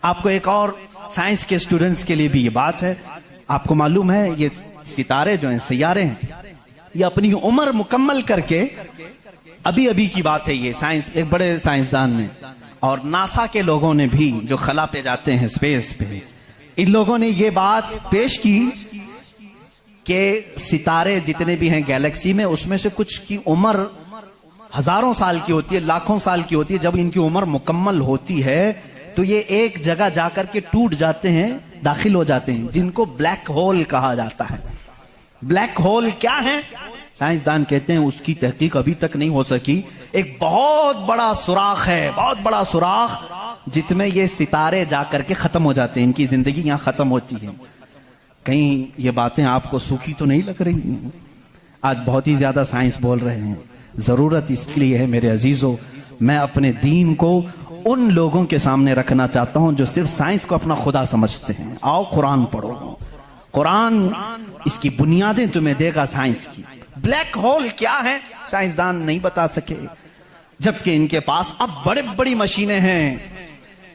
आपको एक और साइंस के स्टूडेंट्स के लिए भी ये बात है, आपको मालूम है ये सितारे जो हैं, सैयारे हैं, ये अपनी उम्र मुकम्मल करके, अभी अभी की बात है ये, साइंस एक बड़े साइंसदान ने और नासा के लोगों ने भी, जो खला पे जाते हैं स्पेस पे, इन लोगों ने ये बात पेश की कि सितारे जितने भी हैं गैलेक्सी में, उसमें से कुछ की उम्र हजारों साल की होती है, लाखों साल की होती है। जब इनकी उम्र मुकम्मल होती है तो ये एक जगह जाकर के टूट जाते हैं, दाखिल हो जाते हैं, जिनको ब्लैक होल कहा जाता है। ब्लैक होल क्या है? साइंसदान कहते हैं उसकी तहकीक अभी तक नहीं हो सकी। एक बहुत बड़ा सुराख है, बहुत बड़ा सुराख, जिसमें ये सितारे जाकर के खत्म हो जाते हैं, इनकी जिंदगी यहां खत्म होती है। कहीं ये बातें आपको सूखी तो नहीं लग रही? आज बहुत ही ज्यादा साइंस बोल रहे हैं। जरूरत इसलिए है मेरे अजीजों, मैं अपने दीन को उन लोगों के सामने रखना चाहता हूं जो सिर्फ साइंस को अपना खुदा समझते हैं। आओ कुरान पढ़ो, कुरान इसकी बुनियादें तुम्हें देगा साइंस की। ब्लैक होल क्या है साइंसदान नहीं बता सके, जबकि इनके पास अब बड़े बड़ी मशीनें हैं।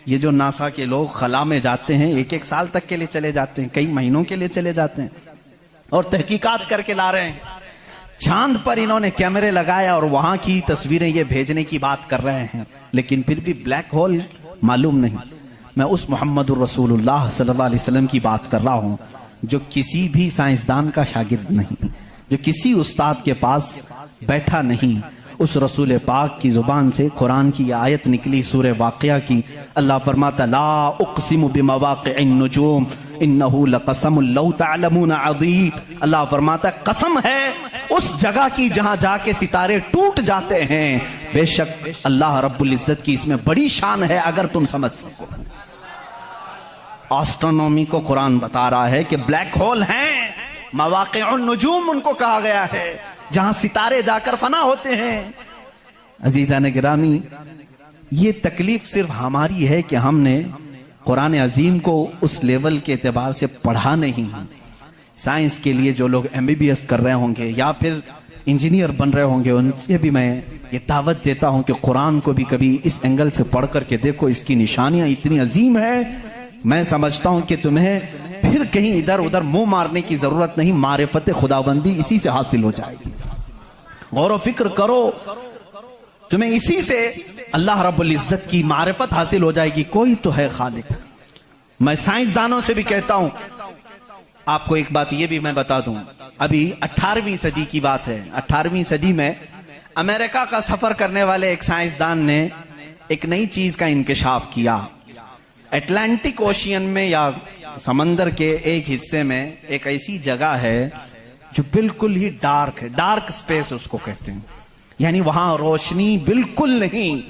ये जो नासा के लोग खला में जाते हैं, एक एक साल तक के लिए चले जाते हैं, कई महीनों के लिए चले जाते हैं और तहकीकात करके ला रहे हैं। चांद पर इन्होंने कैमरे लगाया और वहां की तस्वीरें ये भेजने की बात कर रहे हैं, लेकिन फिर भी ब्लैक होल मालूम नहीं। मैं उस मोहम्मदुर रसूलुल्लाह सल्लल्लाहु अलैहि वसल्लम की बात कर रहा हूं, जो किसी भी साइंसदान का शागिर्द नहीं, जो किसी उस्ताद के पास बैठा नहीं। उस रसूल पाक की जुबान से कुरान की आयत निकली सूरह वाक़िया की। अल्लाह फरमाता ला उक़सिमु बिमवाक़िअन नुजूम इन्नहु लक़समुन लौ तअलमून अज़ीम। अल्लाह फरमाता कसम है उस जगह की जहां जाके सितारे टूट जाते हैं, बेशक अल्लाह रब्बुल इज्जत की इसमें बड़ी शान है, अगर तुम समझ सको। एस्ट्रोनॉमी को कुरान बता रहा है कि ब्लैक होल हैं, मवाक़िउन नुजूम उनको कहा गया है, जहां सितारे जाकर फना होते हैं। अजीज़ान गिरामी, ये तकलीफ सिर्फ हमारी है कि हमने कुरान अजीम को उस लेवल के एतबार से पढ़ा नहीं। साइंस के लिए जो लोग MBBS कर रहे होंगे या फिर इंजीनियर बन रहे होंगे, उनसे भी मैं ये दावत देता हूं कि कुरान को भी कभी इस एंगल से पढ़ करके देखो, इसकी निशानियां इतनी अजीम है। मैं समझता हूं कि तुम्हें फिर कहीं इधर उधर मुंह मारने की जरूरत नहीं, मारिफत खुदाबंदी इसी से हासिल हो जाएगी। गौर व फिक्र करो, तुम्हें इसी से अल्लाह रब्बुल इज्जत की मारिफत हासिल हो जाएगी। कोई तो है खालिक। मैं साइंसदानों से भी कहता हूं, आपको एक बात ये भी मैं बता दूं, अभी 18वीं सदी की बात है। 18वीं सदी में अमेरिका का सफर करने वाले एक साइंसदान ने एक नई चीज का इंकशाफ किया। अटलांटिक ओशियन में या समंदर के एक हिस्से में एक ऐसी जगह है जो बिल्कुल ही डार्क है, डार्क स्पेस उसको कहते हैं, यानी वहां रोशनी बिल्कुल नहीं,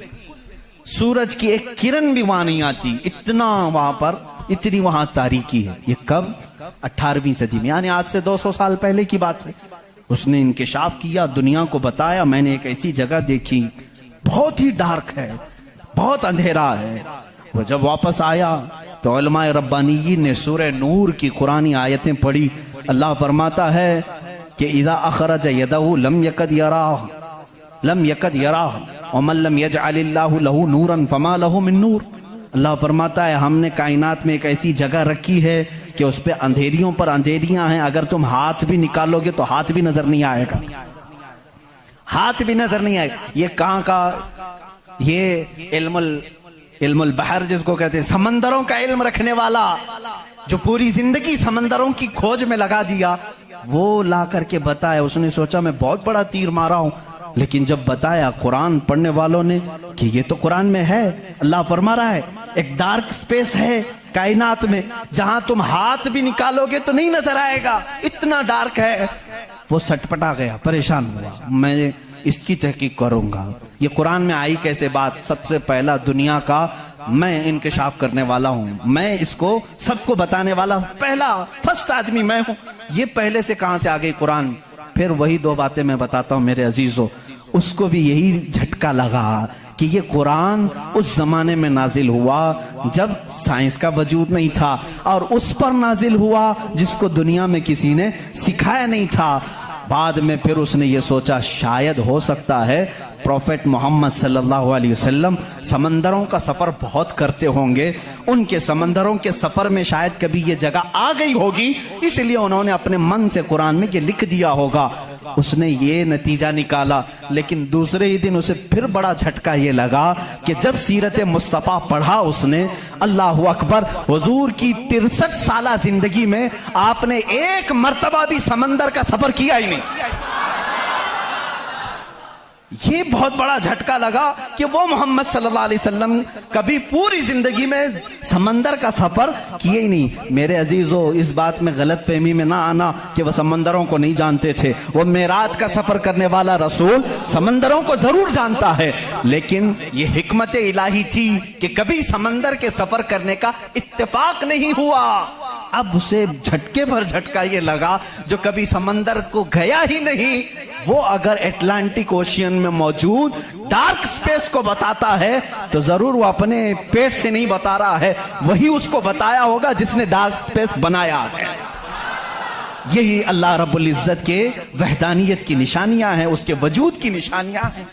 सूरज की एक किरण भी वहां नहीं आती, इतना वहां पर, इतनी वहां तारीकी है। ये कब? 18वीं सदी में, यानी आज से 200 साल पहले की बात है। उसने इंकशाफ किया, दुनिया को बताया, मैंने एक ऐसी जगह देखी, बहुत ही डार्क है, बहुत अंधेरा है। वो जब वापस आया तो उलमाए रब्बानीयीन ने सूरह नूर की कुरानी आयतें पढ़ी। अल्लाह फरमाता है कि इज़ा अखरज यदहु लम यकद यराह व मन लम यजअलिल्लाहु लहू नूरन फमा लहू मिन नूर। अल्लाह फरमाता है हमने कायनात में एक ऐसी जगह रखी है कि उस पे अंधेरियों पर अंधेरियां हैं, अगर तुम हाथ भी निकालोगे तो हाथ भी नजर नहीं आएगा, हाथ भी नजर नहीं आएगा। ये कहां का? ये इल्मुल बहर जिसको कहते हैं, समंदरों का इल्म रखने वाला, जो पूरी जिंदगी समंदरों की खोज में लगा दिया, वो ला करके बताया। उसने सोचा मैं बहुत बड़ा तीर मारा हूं, लेकिन जब बताया कुरान पढ़ने वालों ने कि ये तो कुरान में है, अल्लाह फरमा रहा है एक डार्क स्पेस है कायनात में जहां तुम हाथ भी निकालोगे तो नहीं नजर आएगा, इतना डार्क है। वो सटपटा गया, परेशान हुआ, मैं इसकी तहकीक करूंगा, ये कुरान में आई कैसे बात। सबसे पहला दुनिया का मैं इंकशाफ करने वाला हूं, मैं इसको सबको बताने वाला पहला फर्स्ट आदमी मैं हूं, ये पहले से कहां से आ गई कुरान। फिर वही दो बातें मैं बताता हूं मेरे अजीजों, उसको भी यही झटका लगा कि ये कुरान उस जमाने में नाजिल हुआ जब साइंस का वजूद नहीं था, और उस पर नाजिल हुआ जिसको दुनिया में किसी ने सिखाया नहीं था। बाद में फिर उसने ये सोचा शायद हो सकता है प्रॉफेट मोहम्मद सल्लल्लाहु अलैहि वसल्लम समंदरों का सफर बहुत करते होंगे, उनके समंदरों के सफर में शायद कभी ये जगह आ गई होगी, इसलिए उन्होंने अपने मन से कुरान में ये लिख दिया होगा। उसने ये नतीजा निकाला, लेकिन दूसरे ही दिन उसे फिर बड़ा झटका ये लगा कि जब सीरत मुस्तफ़ा पढ़ा उसने, अल्लाह अकबर, हुजूर की 63 साला जिंदगी में आपने एक मर्तबा भी समंदर का सफर किया ही नहीं। ये बहुत बड़ा झटका लगा कि वो मोहम्मद सल्लल्लाहु अलैहि वसल्लम कभी पूरी जिंदगी में समंदर का सफर किए ही नहीं। मेरे अजीजों, इस बात में गलत फहमी में ना आना कि वह समंदरों को नहीं जानते थे। वो मेराज का सफर करने वाला रसूल समंदरों को जरूर जानता है, लेकिन ये हिकमत इलाही थी कि कभी समंदर के सफर करने का इत्तेफाक नहीं हुआ। अब उसे झटके भर झटका ये लगा, जो कभी समंदर को गया ही नहीं, वो अगर अटलांटिक ओशियन में मौजूद डार्क स्पेस को बताता है तो जरूर वो अपने पेट से नहीं बता रहा है, वही उसको बताया होगा जिसने डार्क स्पेस बनाया है। यही अल्लाह रब्बुल इज्जत के वहदानियत की निशानियां हैं, उसके वजूद की निशानियां हैं।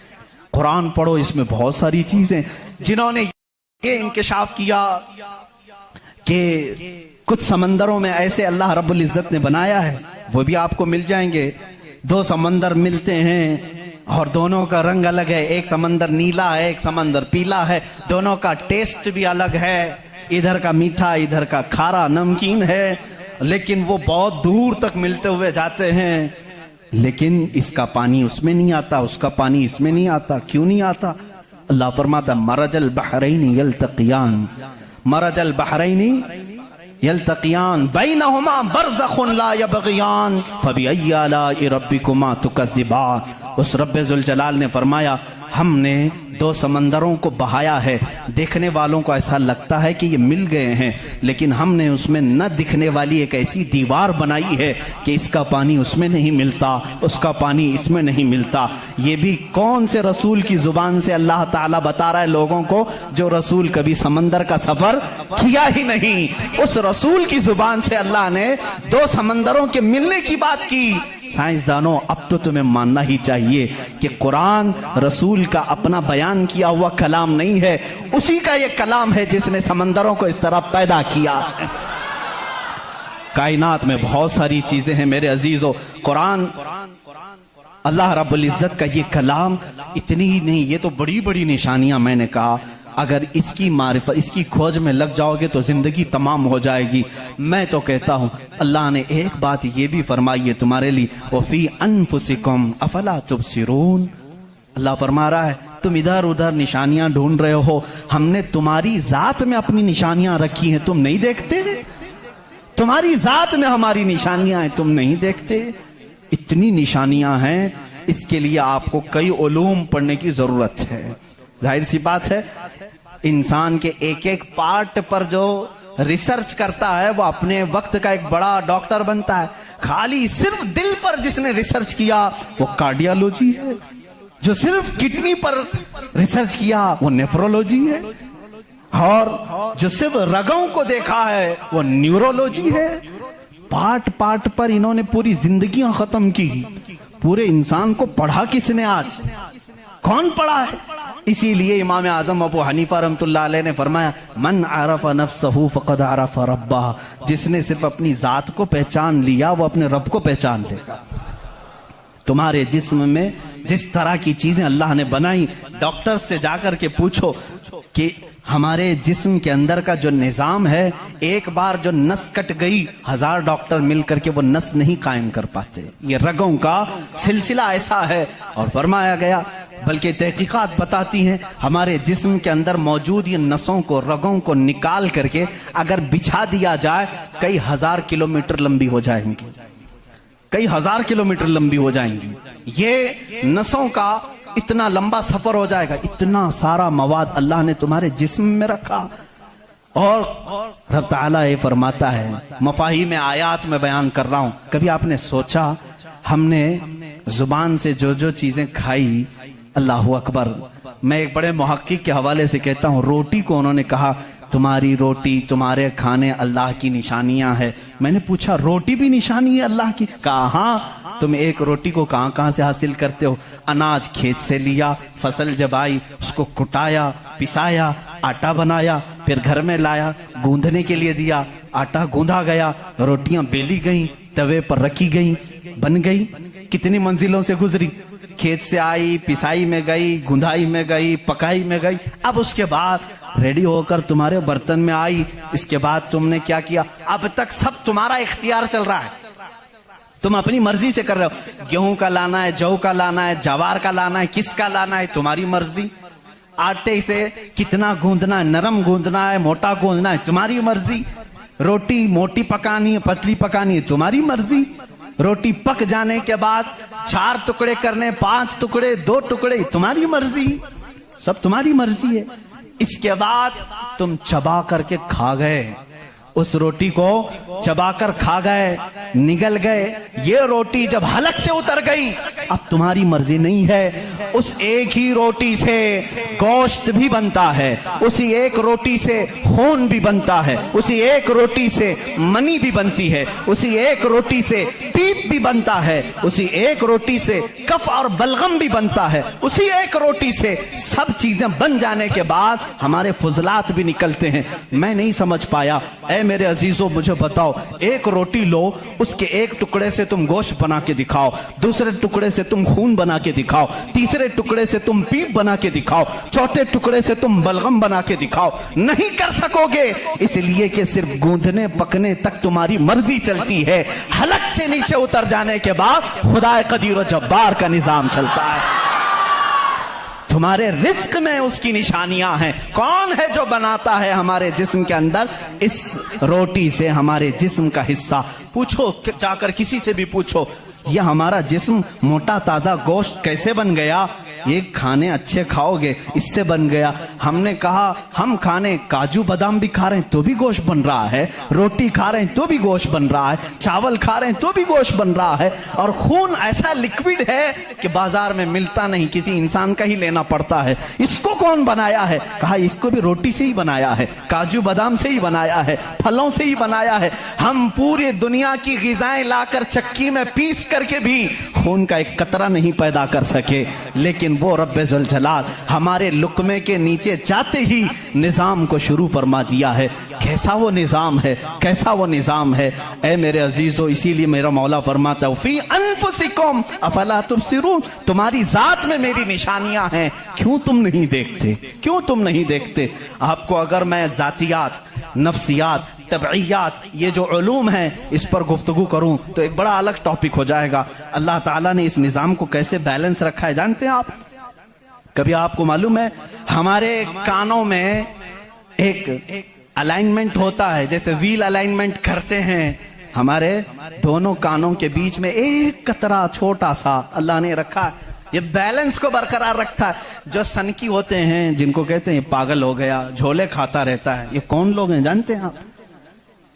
कुरान पढ़ो, इसमें बहुत सारी चीजें, जिन्होंने ये इंकिशाफ किया कि कुछ समंदरों में ऐसे अल्लाह रब्बुल इज्जत ने बनाया है, वो भी आपको मिल जाएंगे। दो समंदर मिलते हैं और दोनों का रंग अलग है, एक समंदर नीला है, एक समंदर पीला है, दोनों का टेस्ट भी अलग है, इधर का मीठा, इधर का खारा नमकीन है, लेकिन वो बहुत दूर तक मिलते हुए जाते हैं। लेकिन इसका पानी उसमें नहीं आता, उसका पानी इसमें नहीं आता। क्यों नहीं आता? अल्लाह फरमाता, मरजल बहरैनी यल्तक़ियान, मरजल बहरैनी यल्तक़ियान बैनहुमा बरज़ख़ुन ला यबग़ियान फ़बिअय्यि आलाइ रब्बिकुमा तुकज़्ज़िबान। उस रब्बे ज़ुल जलाल ने फरमाया, हमने दो समंदरों को बहाया है, देखने वालों को ऐसा लगता है कि ये मिल गए हैं, लेकिन हमने उसमें न दिखने वाली एक ऐसी दीवार बनाई है कि इसका पानी उसमें नहीं मिलता, उसका पानी इसमें नहीं मिलता। ये भी कौन से रसूल की जुबान से अल्लाह ताला बता रहा है लोगों को, जो रसूल कभी समंदर का सफर किया ही नहीं। उस रसूल की जुबान से अल्लाह ने दो समंदरों के मिलने की बात की। साइंसदानों, अब तो तुम्हें मानना ही चाहिए कि कुरान रसूल का अपना बयान किया हुआ कलाम नहीं है, उसी का ये कलाम है जिसने समंदरों को इस तरह पैदा किया। कायनात में बहुत सारी चीजें हैं मेरे अजीजों, कुरान अल्लाह रब्बुल इज्जत का ये कलाम इतनी ही नहीं, ये तो बड़ी बड़ी निशानियां मैंने कहा। अगर इसकी मारिफत, इसकी खोज में लग जाओगे तो जिंदगी तमाम हो जाएगी। मैं तो कहता हूं, अल्लाह ने एक बात ये भी फरमाई है तुम्हारे लिए, वफी अनफुसिकुम अफला तुबसिरून। अल्लाह फरमा रहा है, तुम इधर उधर निशानियां ढूंढ रहे हो, हमने तुम्हारी जात में अपनी निशानियां रखी हैं, तुम नहीं देखते? तुम्हारी जात में हमारी निशानियां हैं, तुम नहीं देखते? इतनी निशानियां हैं, इसके लिए आपको कई उलूम पढ़ने की जरूरत है। जाहिर सी बात है, इंसान के एक एक पार्ट पर जो रिसर्च करता है वो अपने वक्त का एक बड़ा डॉक्टर बनता है। खाली सिर्फ दिल पर जिसने रिसर्च किया वो कार्डियोलॉजी है, जो सिर्फ किडनी पर रिसर्च किया वो नेफ्रोलॉजी है, और जो सिर्फ रगों को देखा है वो न्यूरोलॉजी है। पार्ट पार्ट पर इन्होंने पूरी जिंदगियां खत्म की। पूरे इंसान को पढ़ा किसने? आज कौन पढ़ा है? इसीलिए इमाम आजम अबू हनीफा रहमतुल्लाह अलैह ने फरमाया, मन आरफ नफ्सहू फक़द आरफ रब्बह। जिसने सिर्फ अपनी जात को पहचान लिया वो अपने रब को पहचान लेगा। तुम्हारे जिस्म में जिस तरह की चीजें अल्लाह ने बनाई, डॉक्टर से जाकर के पूछो कि हमारे जिस्म के अंदर का जो निजाम है, एक बार जो नस कट गई, 1000 डॉक्टर मिलकर के वो नस नहीं कायम कर पाते। ये रगों का सिलसिला ऐसा है। और फरमाया गया, बल्कि तहकीकात बताती हैं, हमारे जिस्म के अंदर मौजूद ये नसों को, रगों को निकाल करके अगर बिछा दिया जाए, कई 1000 किलोमीटर लंबी हो जाएंगी, कई 1000 किलोमीटर लंबी हो जाएंगी। ये नसों का इतना लंबा सफर हो जाएगा। इतना सारा मवाद अल्लाह ने तुम्हारे जिस्म में रखा। और रब ताला ये फरमाता है, मफाही में आयात में बयान कर रहा हूं, कभी आपने सोचा हमने जुबान से जो जो चीजें खाई, अल्लाह अकबर, मैं एक बड़े मुहक्किक के हवाले से कहता हूं, रोटी को उन्होंने कहा तुम्हारी रोटी, तुम्हारे खाने अल्लाह की निशानियां है। मैंने पूछा रोटी भी निशानी है अल्लाह की? कहा हाँ, तुम एक रोटी को कहां कहां से हासिल करते हो? अनाज खेत से लिया, फसल जब आई उसको कुटाया, पिसाया, आटा बनाया, फिर घर में लाया, गूंदने के लिए दिया, आटा गूंदा गया, रोटियां बेली गई, तवे पर रखी गई, बन गई। कितनी मंजिलों से गुजरी, खेत से आई, पिसाई में गई, गुंदाई में गई, पकाई में गई, अब उसके बाद रेडी होकर तुम्हारे बर्तन में आई। इसके बाद तुमने क्या किया? अब तक सब तुम्हारा इख्तियार चल रहा है, तुम अपनी मर्जी से कर रहे हो। गेहूं का लाना है, जौ का लाना है, जवार का लाना है, किसका लाना है, तुम्हारी मर्जी। आटे से कितना गूंदना है, नरम गूंदना है, मोटा गूंदना है, तुम्हारी मर्जी। रोटी मोटी पकानी है, पतली पकानी है, तुम्हारी मर्जी। रोटी पक जाने के बाद 4 टुकड़े करने, 5 टुकड़े, 2 टुकड़े, तुम्हारी मर्जी, सब तुम्हारी मर्जी है। इसके बाद तुम चबा करके खा गए, उस रोटी को चबाकर खा गए, निगल गए। ये रोटी जब हलक से उतर गई, अब तुम्हारी मर्जी नहीं है। उस एक ही रोटी से गोश्त भी बनता है, उसी एक रोटी से खून भी बनता है, उसी एक रोटी से मनी भी बनती है, उसी एक रोटी से पीप भी बनता है, उसी एक रोटी से कफ और बलगम भी बनता है। उसी एक रोटी से सब चीजें बन जाने के बाद हमारे फुजलात भी निकलते हैं। मैं नहीं समझ पाया, मेरे अजीजों मुझे बताओ, एक रोटी लो, उसके एक टुकड़े से तुम गोश्त बना के दिखाओ, दूसरे टुकड़े से तुम खून बना के दिखाओ, तीसरे टुकड़े से तुम पीप बना के दिखाओ, चौथे टुकड़े से तुम बलगम बना के दिखाओ, नहीं कर सकोगे। इसलिए कि सिर्फ गूंदने पकने तक तुम्हारी मर्जी चलती है, हलक से नीचे उतर जाने के बाद खुदा कदीर व जब्बार का निजाम चलता है। तुम्हारे रिस्क में उसकी निशानियां हैं। कौन है जो बनाता है हमारे जिस्म के अंदर इस रोटी से हमारे जिस्म का हिस्सा? पूछो, जाकर किसी से भी पूछो, यह हमारा जिस्म मोटा ताजा गोश्त कैसे बन गया? ये खाने अच्छे खाओगे, इससे बन गया। हमने कहा हम खाने काजू बादाम भी खा रहे हैं तो भी गोश्त बन रहा है, रोटी खा रहे हैं तो भी गोश्त बन रहा है, चावल खा रहे हैं तो भी गोश्त बन रहा है। और खून ऐसा लिक्विड है कि बाजार में मिलता नहीं, किसी इंसान का ही लेना पड़ता है। इसको कौन बनाया है? कहा इसको भी रोटी से ही बनाया है, काजू बादाम से ही बनाया है, फलों से ही बनाया है। हम पूरी दुनिया की ग़िज़ाएं लाकर चक्की में पीस करके भी खून का एक कतरा नहीं पैदा कर सके, लेकिन वो रब्बे ज़ुल जलाल हमारे लुक्मे के नीचे जाते ही निजाम को शुरू फरमा दिया है। कैसा वो निजाम है, कैसा वो निजाम है ऐ मेरे अजीजों। इसीलिए मेरा मौला फरमाता है फी अनफुसिकुम अफला तुबसिरून, तुम्हारी जात में मेरी निशानियां हैं, क्यों तुम नहीं देखते, क्यों तुम नहीं देखते? आपको अगर मैं जातियात, नफ्सियात, तबईयात, ये जो उलूम हैं इस पर गुफ्तगू करूं तो एक बड़ा अलग टॉपिक हो जाएगा। अल्लाह ताला ने इस निजाम को कैसे बैलेंस रखा है जानते हैं आप? कभी आपको मालूम है हमारे कानों में एक अलाइनमेंट होता है, जैसे व्हील अलाइनमेंट करते हैं, हमारे दोनों कानों के बीच में एक कतरा छोटा सा अल्लाह ने रखा है, ये बैलेंस को बरकरार रखता है। जो सनकी होते हैं, जिनको कहते हैं पागल हो गया, झोले खाता रहता है, ये कौन लोग हैं जानते हैं आप?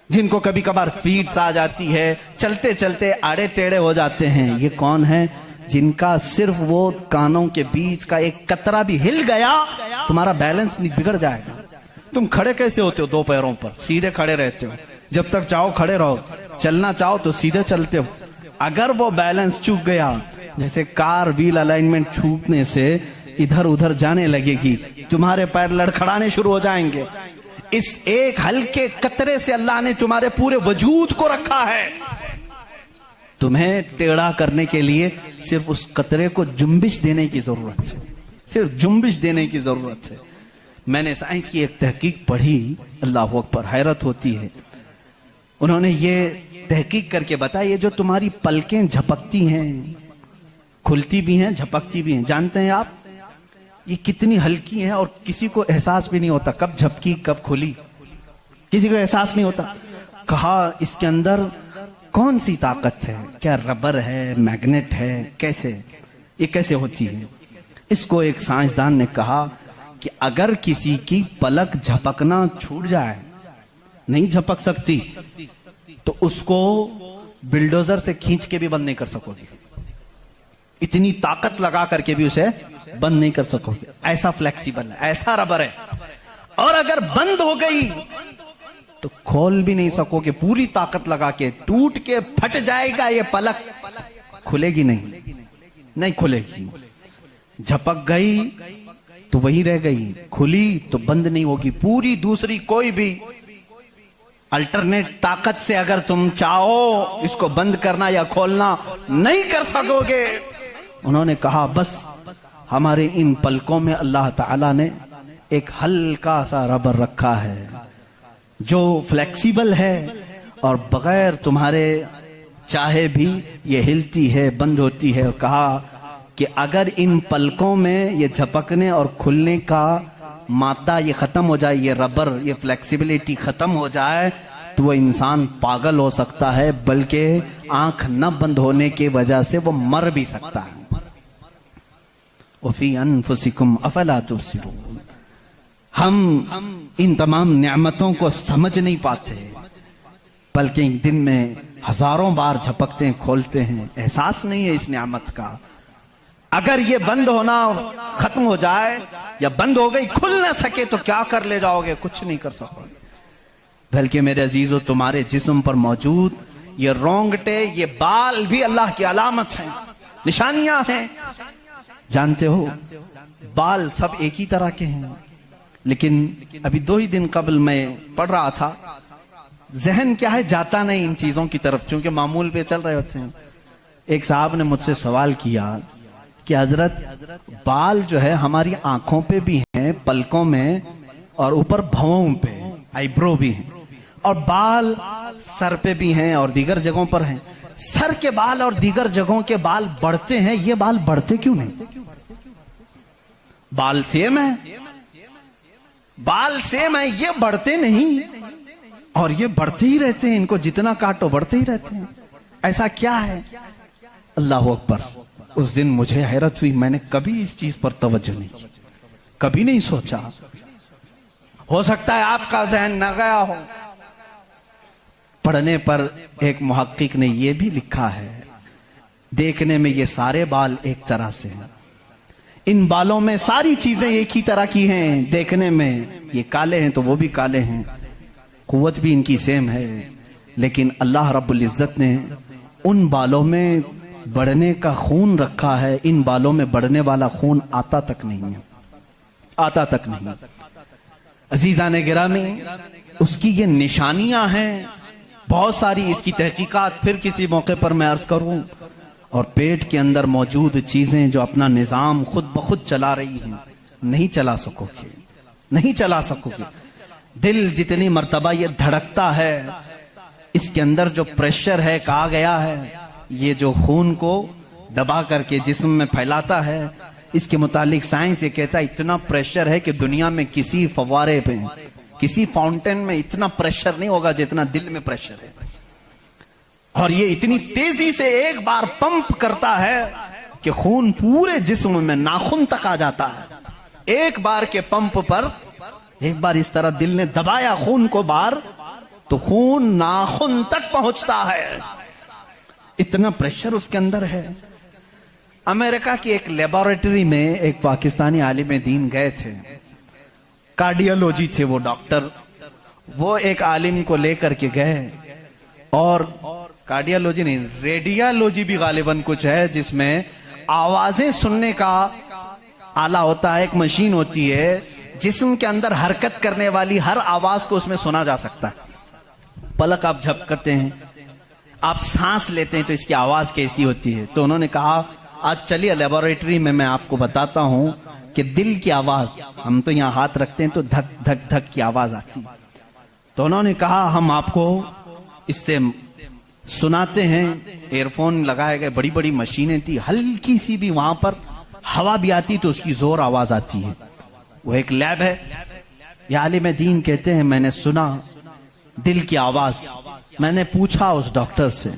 जिनको कभी कभार फीड्स आ जाती है, चलते चलते आड़े टेढ़े हो जाते हैं, ये कौन है? जिनका सिर्फ वो कानों के बीच का एक कतरा भी हिल गया, तुम्हारा बैलेंस बिगड़ जाएगा। तुम खड़े कैसे होते हो? 2 पैरों पर सीधे खड़े रहते हो, जब तक चाहो खड़े रहो, चलना चाहो तो सीधे चलते हो। अगर वो बैलेंस चूक गया, जैसे कार व्हील अलाइनमेंट छूटने से इधर उधर जाने लगेगी, तुम्हारे पैर लड़खड़ाने शुरू हो जाएंगे। इस एक हल्के कतरे से अल्लाह ने तुम्हारे पूरे वजूद को रखा है। तुम्हें टेढ़ा करने के लिए सिर्फ उस कतरे को जुम्बिश देने की जरूरत है, सिर्फ जुम्बिश देने की जरूरत है। मैंने साइंस की एक तहकीक पढ़ी, अल्लाह अकबर, हैरत होती है। उन्होंने ये तहकीक करके बताया, ये जो तुम्हारी पलकें झपकती हैं, खुलती भी हैं, झपकती भी हैं, जानते हैं आप ये कितनी हल्की हैं और किसी को एहसास भी नहीं होता कब झपकी कब खुली, किसी को एहसास नहीं होता। कहा इसके अंदर कौन सी ताकत है? क्या रबर है, मैग्नेट है, कैसे ये कैसे होती है? इसको एक साइंसदान ने कहा कि अगर किसी की पलक झपकना छूट जाए, नहीं झपक सकती, तो उसको बिल्डोजर से खींच के भी बंद नहीं कर सकोगे, इतनी ताकत लगा करके भी उसे बंद नहीं कर सकोगे। ऐसा फ्लेक्सिबल है, ऐसा रबर है। और अगर बंद हो गई तो खोल भी नहीं सकोगे, पूरी ताकत लगा के टूट के फट जाएगा ये पलक। खुलेगी नहीं, नहीं खुलेगी। झपक गई तो वही रह गई, खुली तो बंद नहीं होगी। पूरी दूसरी कोई भी अल्टरनेट ताकत से अगर तुम चाहो इसको बंद करना या खोलना नहीं कर सकोगे। उन्होंने कहा बस हमारे इन पलकों में अल्लाह ताला ने एक हल्का सा रबर रखा है जो फ्लेक्सिबल है और बगैर तुम्हारे चाहे भी ये हिलती है, बंद होती है। और कहा कि अगर इन पलकों में ये झपकने और खुलने का मादा ये खत्म हो जाए, ये रबर, ये फ्लेक्सिबिलिटी खत्म हो जाए, तो वो इंसान पागल हो सकता है, बल्कि आंख न बंद होने की वजह से वो मर भी सकता है। वफी अनफुसिकुम अफला तुबसिरून। हम इन तमाम नेमतों को समझ नहीं पाते, बल्कि दिन में हजारों बार झपकते हैं, खोलते हैं, एहसास नहीं है इस नेमत का। अगर ये बंद होना खत्म हो जाए या बंद हो गई, खुल ना सके, तो क्या कर ले जाओगे? कुछ नहीं कर सकोगे। बल्कि मेरे अजीजों, तुम्हारे जिस्म पर मौजूद ये रोंगटे, ये बाल भी अल्लाह की अलामत हैं, निशानियां हैं। जानते हो बाल सब एक ही तरह के हैं, लेकिन अभी 2 ही दिन कबल मैं पढ़ रहा था, जहन क्या है जाता नहीं इन चीजों की तरफ, क्योंकि मामूल पे चल रहे होते हैं। एक साहब ने मुझसे सवाल किया कि हजरत बाल जो है हमारी आंखों पे भी हैं, पलकों में, और ऊपर भवों पे आईब्रो भी हैं, और बाल सर पे भी हैं और दीगर जगहों पर हैं। सर के बाल और दीगर जगहों के बाल बढ़ते हैं, ये बाल बढ़ते क्यों नहीं? बाल सेम है, बाल सेम है, ये बढ़ते नहीं, और ये बढ़ते ही रहते हैं, इनको जितना काटो बढ़ते ही रहते हैं। ऐसा क्या है? अल्लाह अकबर। उस दिन मुझे हैरत हुई, मैंने कभी इस चीज पर तवज्जो नहीं की, कभी नहीं सोचा। हो सकता है आपका जहन न गया हो। पढ़ने पर एक मुहक्किक ने यह भी लिखा है, देखने में ये सारे बाल एक तरह से हैं, इन बालों में सारी चीजें एक ही तरह की हैं। देखने में ये काले हैं तो वो भी काले हैं, कुव्वत भी इनकी सेम है, लेकिन अल्लाह रब्बुल इज्जत ने उन बालों में बढ़ने का खून रखा है, इन बालों में बढ़ने वाला खून आता तक नहीं है, आता तक नहीं। अजीजान गिरामी, उसकी ये निशानियां हैं बहुत सारी, इसकी तहकीकात फिर किसी मौके पर मैं अर्ज करूं। और पेट के अंदर मौजूद चीजें जो अपना निजाम खुद ब खुद चला रही हैं, नहीं चला सकोगे, नहीं चला सकोगे। दिल जितनी मर्तबा ये धड़कता है, इसके अंदर जो प्रेशर है, कहा गया है ये जो खून को दबा करके जिस्म में फैलाता है, इसके मुतालिक साइंस ये कहता है इतना प्रेशर है कि दुनिया में किसी फव्वारे पे, किसी फाउंटेन में इतना प्रेशर नहीं होगा जितना दिल में प्रेशर है। और ये इतनी तेजी से एक बार पंप करता है कि खून पूरे जिस्म में नाखून तक आ जाता है। एक बार के पंप पर, एक बार इस तरह दिल ने दबाया खून को बार, तो खून नाखून तक पहुंचता है, इतना प्रेशर उसके अंदर है। अमेरिका की एक लेबोरेटरी में एक पाकिस्तानी आलिम दीन गए थे, कार्डियोलॉजी थे वो डॉक्टर, वो एक आलिम को लेकर के गए, और कार्डियोलॉजी नहीं, रेडियोलॉजी भी गालिबन कुछ है, जिसमें आवाजें सुनने का आला होता है, एक मशीन होती है जिस्म के अंदर हरकत करने वाली हर आवाज को उसमें सुना जा सकता है। पलक आप झपकते हैं, आप सांस लेते हैं, तो इसकी आवाज कैसी होती है। तो उन्होंने कहा आज चलिए लेबोरेटरी में मैं आपको बताता हूं कि दिल की आवाज, हम तो यहां हाथ रखते हैं तो धक धक धक की आवाज आती है। तो उन्होंने कहा हम आपको इससे सुनाते हैं। एयरफोन लगाए गए, बड़ी बड़ी मशीनें थी, हल्की सी भी वहां पर हवा भी आती तो उसकी जोर आवाज आती है। वो एक लैब है। ये आलिम दीन कहते हैं मैंने सुना दिल की आवाज। मैंने पूछा उस डॉक्टर से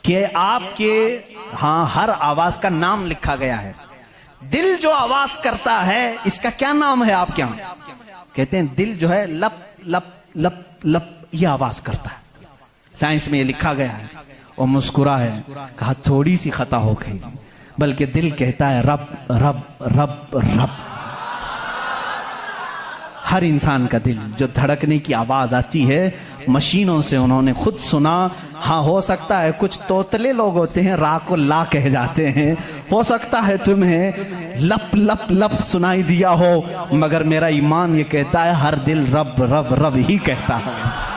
कि आपके हाँ हर आवाज का नाम लिखा गया है, दिल जो आवाज करता है इसका क्या नाम है आपके यहाँ? कहते हैं दिल जो है लप लप लप लप ये आवाज करता है, साइंस में ये लिखा गया है। और मुस्कुरा है, कहा थोड़ी सी खता हो गई, बल्कि दिल कहता है रब रब रब रब। हर इंसान का दिल जो धड़कने की आवाज आती है मशीनों से उन्होंने खुद सुना। हाँ, हो सकता है कुछ तोतले लोग होते हैं रा को ला कह जाते हैं, हो सकता है तुम्हें लप लप लप सुनाई दिया हो, मगर मेरा ईमान ये कहता है हर दिल रब रब रब ही कहता है।